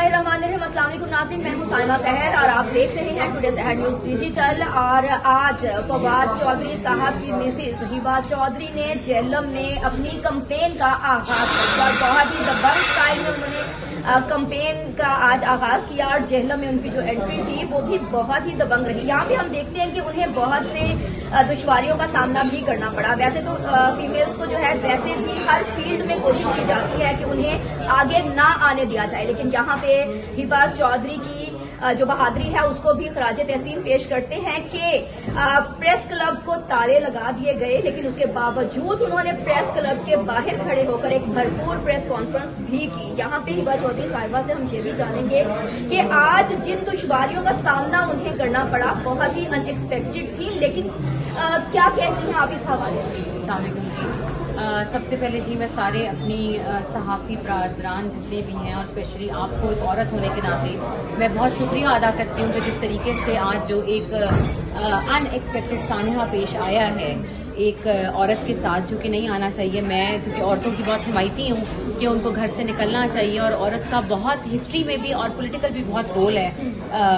बिस्मिल्लाहिर्रहमानिर्रहीम। अस्सलाम वालेकुम नाज़रीन, मैं हूं साइमा सहर और आप देख रहे हैं टुडे सहर न्यूज डिजिटल। और आज फवाद चौधरी साहब की मिसेज हिबा चौधरी ने जेलम में अपनी कैंपेन का आगाज किया। बहुत ही दबंग स्टाइल में उन्होंने कैंपेन का आज आगाज किया और जेलम में उनकी जो एंट्री थी वो भी बहुत ही दबंग रही। यहाँ पे हम देखते हैं कि उन्हें बहुत से दुश्वारियों का सामना भी करना पड़ा। वैसे तो फीमेल्स को जो है वैसे भी हर फील्ड में कोशिश की जाती है कि उन्हें आगे ना आने दिया जाए, लेकिन यहाँ पे हिबा चौधरी की जो बहादुरी है उसको भी खराजे तहसीन पेश करते हैं कि प्रेस क्लब को ताले लगा दिए गए, लेकिन उसके बावजूद उन्होंने प्रेस क्लब के बाहर खड़े होकर एक भरपूर प्रेस कॉन्फ्रेंस भी की। यहाँ पे हिबा चौधरी साहिबा से हम ये भी जानेंगे कि आज जिन दुश्वारियों का सामना उन्हें करना पड़ा बहुत ही अनएक्सपेक्टेड थी, लेकिन क्या कहती हैं आप इस हवाले से? सबसे पहले जी मैं सारे अपनी सहाफ़ी बरादरान जितने भी हैं और स्पेशली आपको एक औरत होने के नाते मैं बहुत शुक्रिया अदा करती हूँ कि जिस तरीके से आज जो एक अनएक्सपेक्टेड सानहा पेश आया है एक औरत के साथ जो कि नहीं आना चाहिए। मैं क्योंकि औरतों की बहुत हिमायती हूँ कि उनको घर से निकलना चाहिए और औरत का बहुत हिस्ट्री में भी और पॉलिटिकल भी बहुत रोल है,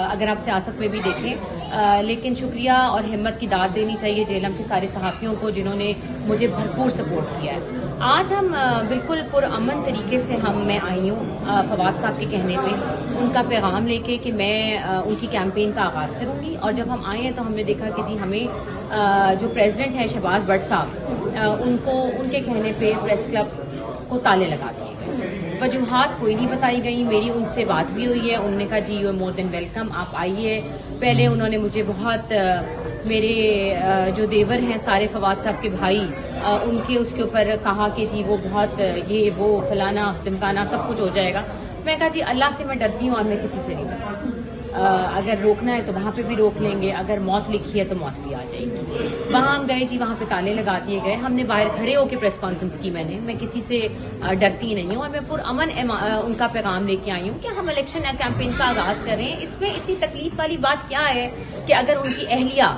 अगर आप सियासत में भी देखें। लेकिन शुक्रिया और हिम्मत की दाद देनी चाहिए जेलम के सारे सहाफ़ियों को जिन्होंने मुझे भरपूर सपोर्ट किया है। आज हम बिल्कुल पुरअमन तरीके से मैं आई हूँ फवाद साहब के कहने पे उनका पैगाम लेके कि मैं उनकी कैंपेन का आगाज़ करूँगी। और जब हम आए हैं तो हमने देखा कि जी हमें जो प्रेसिडेंट हैं शहबाज भट्ट साहब उनको उनके कहने पे प्रेस क्लब को ताले लगा दिए गए। वजूहात कोई नहीं बताई गई। मेरी उनसे बात भी हुई है, उन्होंने कहा जी you are more than welcome, आप आइए। पहले उन्होंने मुझे बहुत मेरे जो देवर हैं सारे फवाद साहब के भाई उनके उसके ऊपर कहा कि जी वो बहुत ये वो फलाना धमकाना सब कुछ हो जाएगा। मैं कहा जी अल्लाह से मैं डरती हूँ और मैं किसी से नहीं डरती। अगर रोकना है तो वहाँ पे भी रोक लेंगे, अगर मौत लिखी है तो मौत भी आ जाएगी। वहाँ हम गए जी, वहाँ पे ताले लगा दिए गए। हमने बाहर खड़े होकर प्रेस कॉन्फ्रेंस की। मैं किसी से डरती नहीं हूँ और मैं पुरअमन उनका पैगाम लेके आई हूँ कि हम इलेक्शन कैंपेन का आगाज कर रहे हैं। इसमें इतनी तकलीफ वाली बात क्या है कि अगर उनकी अहलिया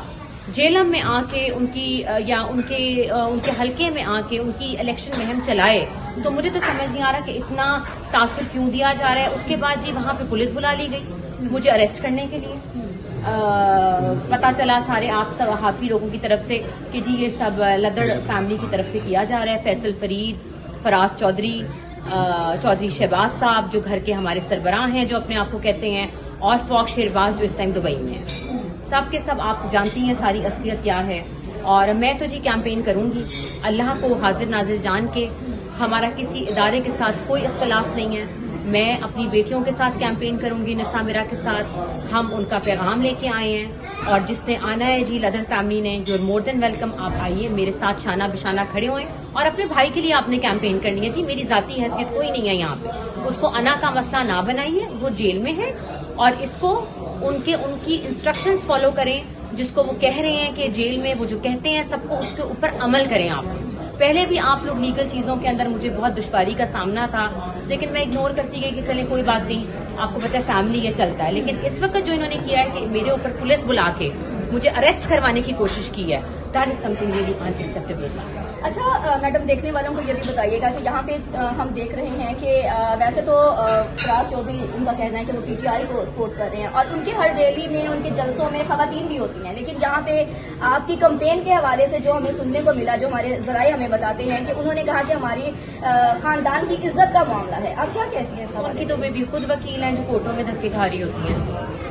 जेलम में आके उनकी या उनके हलके में आके उनकी इलेक्शन मुहिम चलाए तो मुझे तो समझ नहीं आ रहा कि इतना तासुर क्यों दिया जा रहा है। उसके बाद जी वहाँ पे पुलिस बुला ली गई मुझे अरेस्ट करने के लिए। पता चला सारे आप सब हाफी लोगों की तरफ से कि जी ये सब लदड़ फैमिली की तरफ से किया जा रहा है। फैसल फरीद, फराज चौधरी, चौधरी शहबाज साहब जो घर के हमारे सरबराह हैं जो अपने आप को कहते हैं, और फौक शेरबाज जो इस टाइम दुबई में है। सब के सब आप जानती हैं सारी असलियत क्या है। और मैं तो जी कैंपेन करूंगी अल्लाह को हाजिर नाजिर जान के। हमारा किसी इदारे के साथ कोई इख्तलाफ नहीं है। मैं अपनी बेटियों के साथ कैंपेन करूंगी, निसा मिरा के साथ। हम उनका पैगाम लेके आए हैं और जिसने आना है जी लदर फैमिली ने जो मोर देन वेलकम, आप आइए मेरे साथ शाना बिशाना खड़े हुए और अपने भाई के लिए आपने कैंपेन करनी है। जी मेरी जाती हैसियत कोई नहीं है यहाँ पे, उसको अना का मसला ना बनाइए। वो जेल में है और इसको उनकी इंस्ट्रक्शंस फॉलो करें जिसको वो कह रहे हैं कि जेल में वो जो कहते हैं सबको उसके ऊपर अमल करें। आप पहले भी आप लोग लीगल चीजों के अंदर मुझे बहुत दुश्वारी का सामना था, लेकिन मैं इग्नोर करती गई कि चले कोई बात नहीं, आपको पता है फैमिली ये चलता है। लेकिन इस वक्त जो इन्होंने किया है कि मेरे ऊपर पुलिस बुला के मुझे अरेस्ट करवाने की कोशिश की है, that is something really unacceptable. अच्छा मैडम, देखने वालों को ये भी बताइएगा कि यहाँ पे हम देख रहे हैं कि वैसे तो फराज चौधरी उनका कहना है कि वो पीटीआई को सपोर्ट कर रहे हैं और उनके हर रैली में उनके जलसों में खवातीन भी होती हैं, लेकिन यहाँ पे आपकी कैंपेन के हवाले से जो हमें सुनने को मिला, जो हमारे जराए हमें बताते हैं कि उन्होंने कहा कि हमारी खानदान की इज्जत का मामला है। आप क्या कहती हैं? उनकी तो बेबी खुद वकील हैं जो कोर्टों में धक्के खा रही होती हैं।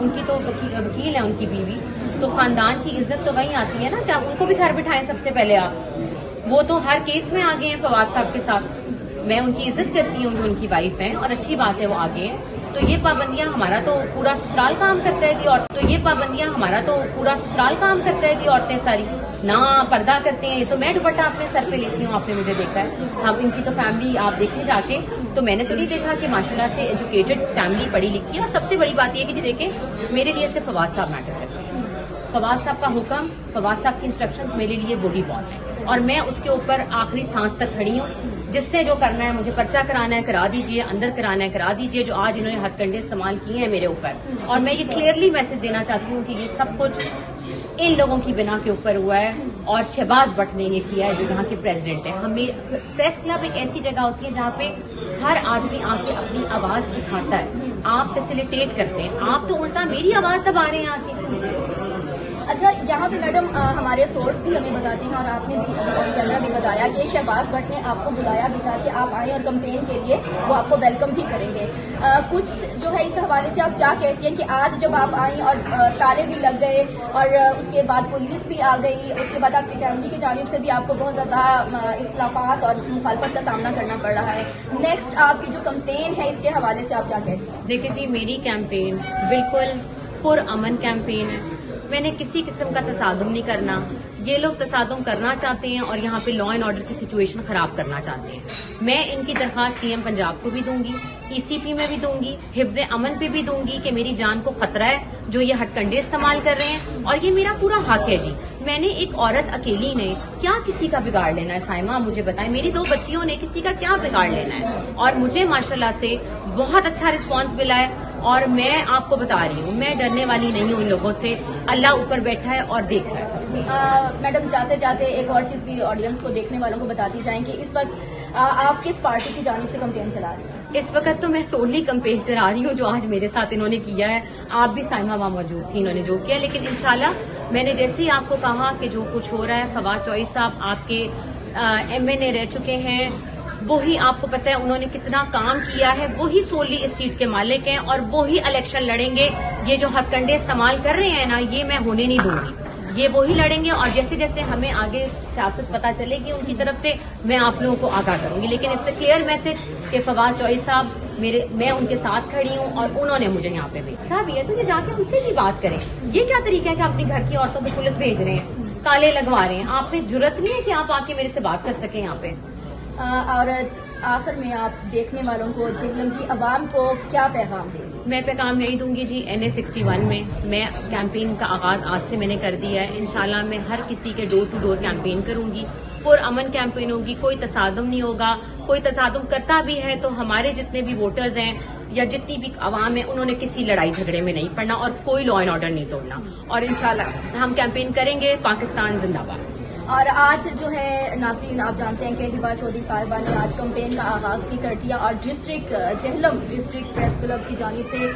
उनकी तो वकील है उनकी बीवी, तो खानदान की इज्जत तो वहीं आती है ना, जब उनको भी घर बिठाएं सबसे पहले आप। वो तो हर केस में आगे हैं फवाद साहब के साथ। मैं उनकी इज्जत करती हूँ जो उनकी वाइफ हैं और अच्छी बात है वो आगे हैं। तो ये पाबंदियां हमारा तो पूरा ससुराल काम करता है जी। और तो ये पाबंदियां हमारा तो पूरा ससुराल काम करता है जी। औरतें सारी ना पर्दा करते हैं। ये तो मैं दुपट्टा अपने सर पे लेती हूँ, आपने मुझे देखा है। हम इनकी तो फैमिली आप देखने जाके तो मैंने तो नहीं देखा कि माशाल्लाह से एजुकेटेड फैमिली, पढ़ी लिखी है। और सबसे बड़ी बात यह कि देखें मेरे लिए सिर्फ फवाद साहब मैटर करते हैं। फवाद साहब का हुक्म, फवाद साहब की इंस्ट्रक्शंस मेरे लिए वही बहुत है और मैं उसके ऊपर आखिरी सांस तक खड़ी हूँ। जिससे जो करना है, मुझे पर्चा कराना है करा दीजिए, अंदर कराना है करा दीजिए। जो आज इन्होंने हथकंडे इस्तेमाल किए हैं मेरे ऊपर, और मैं ये क्लियरली मैसेज देना चाहती हूँ कि ये सब कुछ इन लोगों की बिना के ऊपर हुआ है और शहबाज भट्ट ने ये किया है जो यहाँ के प्रेसिडेंट हैं। हमें प्रेस क्लब एक ऐसी जगह होती है जहाँ पे ہر آدمی آ کے اپنی آواز دکھاتا ہے, آپ فیسیلیٹیٹ کرتے ہیں, آپ تو الٹا میری آواز دبا رہے ہیں آ کے. اچھا, یہاں پہ میڈم ہمارے سورس بھی ہمیں بتاتے ہیں اور آپ نے بھی آن کیمرہ بھی بتایا کہ شہباز بٹ نے آپ کو بلایا بھی تھا کہ آپ آئیں اور کمپین کے لیے وہ آپ کو ویلکم بھی کریں گے. کچھ جو ہے اس حوالے سے آپ کیا کہتی ہیں کہ آج جب آپ آئیں اور تالے بھی لگ گئے اور اس کے بعد پولیس بھی آ گئی, اس کے بعد آپ کی فیملی کی جانب سے بھی آپ کو بہت زیادہ اختلافات اور مخالفت کا سامنا کرنا پڑ رہا ہے, نیکسٹ آپ کی جو کمپین ہے اس کے حوالے سے آپ کیا کہتی ہیں؟ دیکھیں جی, میری کیمپین بالکل پرامن کیمپین ہے. میں نے کسی قسم کا تصادم نہیں کرنا. یہ لوگ تصادم کرنا چاہتے ہیں اور یہاں پہ لا اینڈ آرڈر کی سچویشن خراب کرنا چاہتے ہیں. میں ان کی درخواست سی ایم پنجاب کو بھی دوں گی, ای سی پی میں بھی دوں گی, حفظ امن پہ بھی دوں گی کہ میری جان کو خطرہ ہے جو یہ ہتھ کنڈے استعمال کر رہے ہیں, اور یہ میرا پورا حق ہے جی. میں نے ایک عورت اکیلی نے کیا کسی کا بگاڑ لینا ہے؟ سائمہ مجھے بتائیں, میری 2 بچیوں نے کسی کا کیا بگاڑ لینا ہے؟ اور مجھے ماشاءاللہ سے بہت اچھا رسپانس ملا ہے, اور میں آپ کو بتا رہی ہوں میں ڈرنے والی نہیں ہوں ان لوگوں سے. اللہ اوپر بیٹھا ہے اور دیکھ رہا ہے سب کچھ. میڈم جاتے جاتے ایک اور چیز بھی آڈینس کو, دیکھنے والوں کو بتاتی جائیں کہ اس وقت آپ کس پارٹی کی جانب سے کمپین چلا رہی ہیں؟ اس وقت تو میں سوللی کمپین چلا رہی ہوں جو آج میرے ساتھ انہوں نے کیا ہے. آپ بھی سائمہ وہاں موجود تھی, انہوں نے جو کیا, لیکن انشاءاللہ میں نے جیسے ہی آپ کو کہا کہ جو کچھ ہو رہا ہے, فواد چوہدری صاحب آپ کے ایم این اے رہ چکے ہیں, وہی آپ کو پتہ ہے انہوں نے کتنا کام کیا ہے, وہی سوللی اس سیٹ کے مالک ہیں اور وہی الیکشن لڑیں گے. یہ جو ہتھ کنڈے استعمال کر رہے ہیں نا, یہ میں ہونے نہیں دوں گی. یہ وہی لڑیں گے, اور جیسے جیسے ہمیں آگے سیاست پتہ چلے گی ان کی طرف سے میں آپ لوگوں کو آگاہ کروں گی. لیکن اٹس اے کلیئر میسج کہ فواد چوہدری صاحب میں ان کے ساتھ کھڑی ہوں اور انہوں نے مجھے یہاں پہ بھیجا بھی ہے, تو یہ جا کے ان سے ہی بات کریں. یہ کیا طریقہ ہے کہ اپنی گھر کی عورتوں کو پولیس بھیج رہے ہیں, تالے لگوا رہے ہیں؟ آپ میں جرت نہیں ہے کہ آپ آ کے میرے سے بات کر سکیں یہاں پہ؟ اور آخر میں آپ دیکھنے والوں کو, جہلم کی عوام کو کیا پیغام دیں گے؟ میں پیغام یہی دوں گی جی, NA61 میں کیمپین کا آغاز آج سے میں نے کر دیا ہے. انشاءاللہ میں ہر کسی کے ڈور ٹو ڈور کیمپین کروں گی, پرامن کیمپین ہوگی, کوئی تصادم نہیں ہوگا. کوئی تصادم کرتا بھی ہے تو ہمارے جتنے بھی ووٹرز ہیں یا جتنی بھی عوام ہے, انہوں نے کسی لڑائی جھگڑے میں نہیں پڑنا اور کوئی لا اینڈ آرڈر نہیں توڑنا. اور انشاءاللہ ہم کیمپین کریں گے. پاکستان زندہ باد. اور آج جو ہے ناظرین, آپ جانتے ہیں کہ ہبا چودھری صاحبہ نے آج کمپین کا آغاز بھی کر دیا, اور جہلم ڈسٹرکٹ پریس کلب کی جانب سے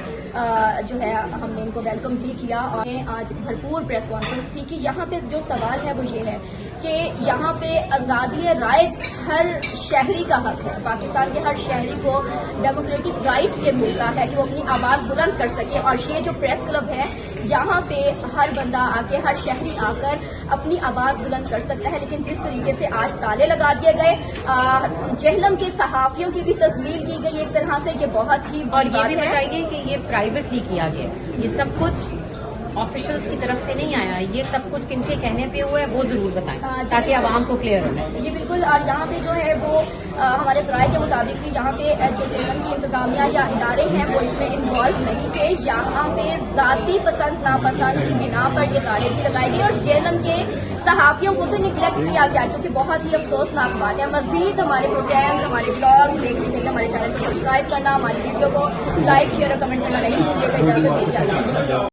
جو ہے ہم نے ان کو ویلکم بھی کیا, اور آج بھرپور پریس کانفرنس کی. کہ یہاں پہ جو سوال ہے وہ یہ ہے کہ یہاں پہ آزادی رائے ہر شہری کا حق ہے. پاکستان کے ہر شہری کو ڈیموکریٹک رائٹ یہ ملتا ہے کہ وہ اپنی آواز بلند کر سکے, اور یہ جو پریس کلب ہے یہاں پہ ہر بندہ آ کے, ہر شہری آ کر اپنی آواز بلند کر سکتا ہے. لیکن جس طریقے سے آج تالے لگا دیے گئے, جہلم کے صحافیوں کی بھی تذلیل کی گئی ایک طرح سے, یہ بہت ہی اور بڑی یہ بات بھی ہے. بتائیے کہ یہ پرائیویٹلی کیا گیا, یہ سب کچھ آفیشلز کی طرف سے نہیں آیا, یہ سب کچھ کن کے کہنے پہ ہوا ہے وہ ضرور بتائیں تاکہ عوام کو کلیئر ہونا ہے. جی بالکل. اور یہاں پہ جو ہے وہ ہمارے ذرائع کے مطابق بھی یہاں پہ جو جہلم کی انتظامیہ یا ادارے ہیں وہ اس میں انوالو نہیں تھے. یہاں پہ ذاتی پسند ناپسند کی بنا پر یہ تالے بھی لگائے گئے, اور جہلم کے صحافیوں کو بھی نگلیکٹ کیا گیا, جو کہ بہت ہی افسوسناک بات ہے. مزید ہمارے پروگرامز, ہمارے بلاگز دیکھنے کے لیے ہمارے چینل کو سبسکرائب کرنا, ہماری ویڈیو کو لائک, شیئر اور کمنٹ کرنا نہیں بھولیے گا. اجازت دیجیے.